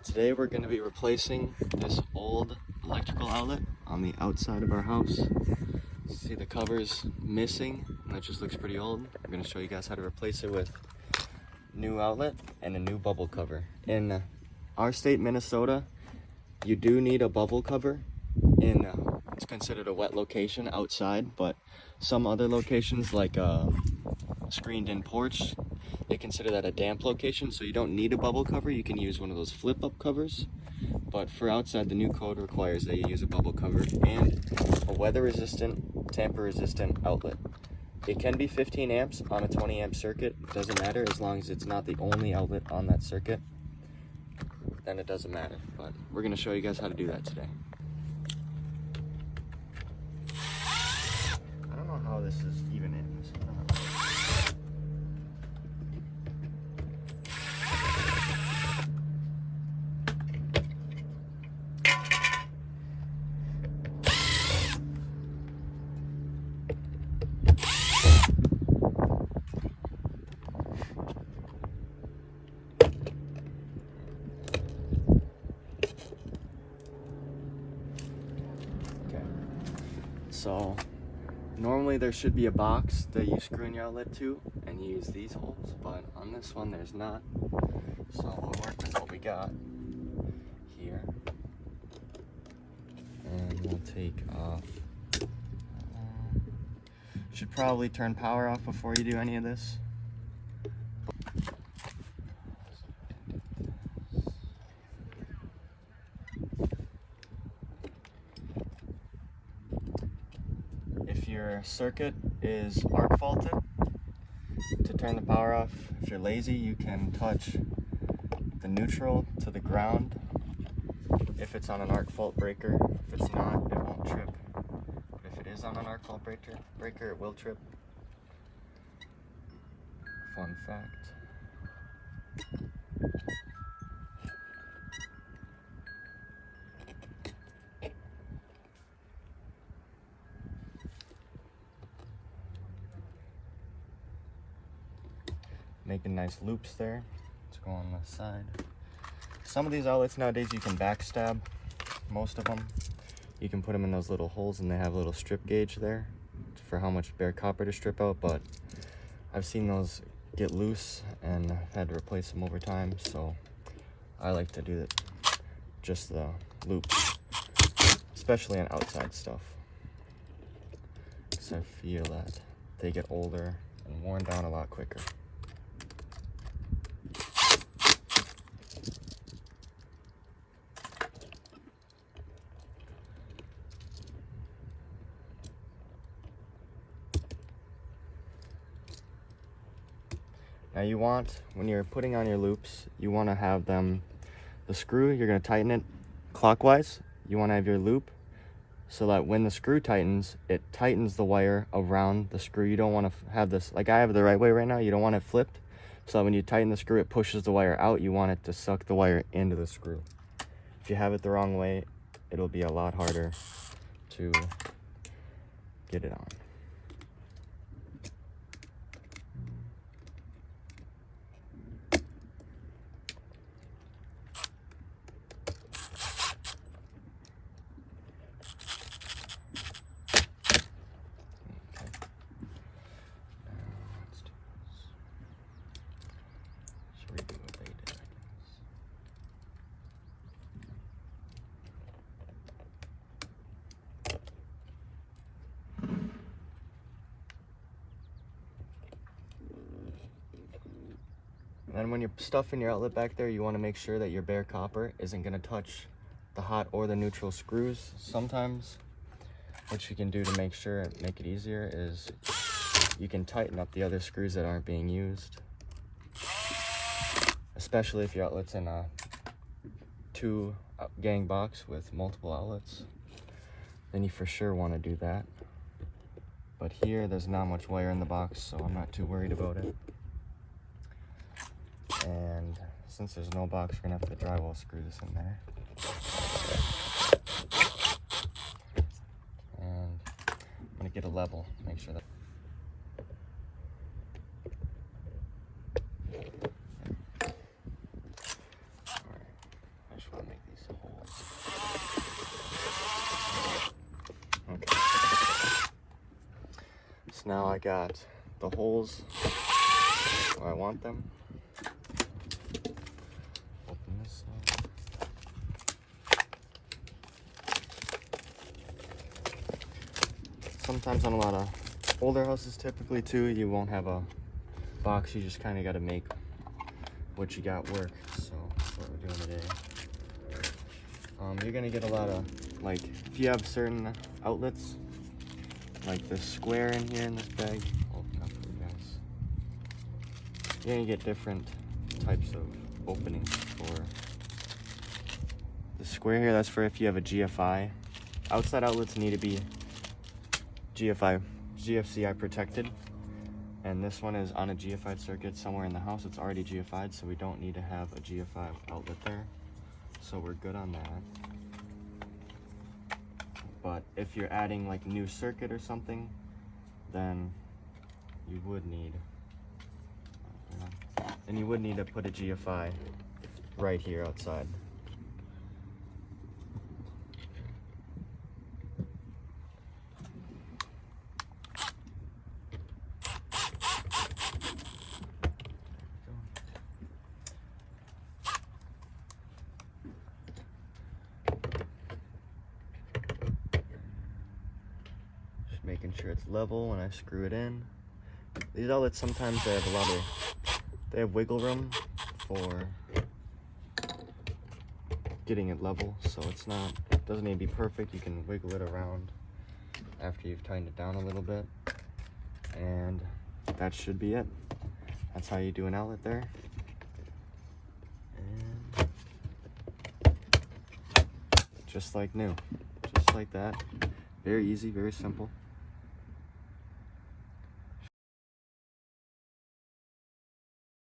Today we're going to be replacing this old electrical outlet on the outside of our house. See the cover's missing and it just looks pretty old. I'm going to show you guys how to replace it with new outlet and a new bubble cover. In our state, Minnesota, you do need a bubble cover in it's considered a wet location outside, but some other locations like a screened in porch, they consider that a damp location, so you don't need a bubble cover. You can use one of those flip up covers, but for outside, the new code requires that you use a bubble cover and a weather resistant, tamper resistant outlet. It can be 15 amps on a 20 amp circuit. It doesn't matter as long as it's not the only outlet on that circuit, then it doesn't matter. But we're going to show you guys how to do that today. I don't know how this is even in. So normally there should be a box that you screw in your outlet to and you use these holes, but on this one there's not. So we'll work with what we got here. And we'll take off. Should probably turn power off before you do any of this. If your circuit is arc faulted, to turn the power off, if you're lazy, you can touch the neutral to the ground if it's on an arc fault breaker. If it's not, it won't trip. But if it is on an arc fault breaker, it will trip. Fun fact. Making nice loops there. Let's go on the side. Some of these outlets nowadays you can backstab. Most of them. You can put them in those little holes and they have a little strip gauge there for how much bare copper to strip out, but I've seen those get loose and I've had to replace them over time, so I like to do it just the loops, especially on outside stuff, because I feel that they get older and worn down a lot quicker. Now you want, when you're putting on your loops, you want to have them, the screw, you're going to tighten it clockwise. You want to have your loop so that when the screw tightens, it tightens the wire around the screw. You don't want to have this, like I have it the right way right now, you don't want it flipped. So that when you tighten the screw, it pushes the wire out. You want it to suck the wire into the screw. If you have it the wrong way, it'll be a lot harder to get it on. Then when you're stuffing your outlet back there, you want to make sure that your bare copper isn't going to touch the hot or the neutral screws. Sometimes what you can do to make it easier is you can tighten up the other screws that aren't being used, especially if your outlet's in a 2 gang box with multiple outlets. Then you for sure want to do that. But here there's not much wire in the box, so I'm not too worried about it. And since there's no box, we're gonna have to drywall screw this in there. And I'm gonna get a level, make sure that. Alright. I just want to make these holes. Okay. So now I got the holes where I want them. Open this up. Sometimes on a lot of older houses, typically too, you won't have a box. You just kind of got to make what you got work. So that's what we're doing today. You're gonna get a lot of, like, if you have certain outlets, like this square in here in this bag. I'll open up for you guys. You're gonna get different types of openings for the square here. That's for if you have a GFI. Outside outlets need to be GFCI protected, and this one is on a GFI circuit somewhere in the house. It's already GFI'd, so we don't need to have a GFI outlet there, so we're good on that. But if you're adding like a new circuit or something, then you would need to put a GFI right here outside. Making sure it's level when I screw it in. These outlets, sometimes they have wiggle room for getting it level, so it doesn't need to be perfect. You can wiggle it around after you've tightened it down a little bit, and that should be it. That's how you do an outlet there. And just like new, just like that. Very easy, very simple.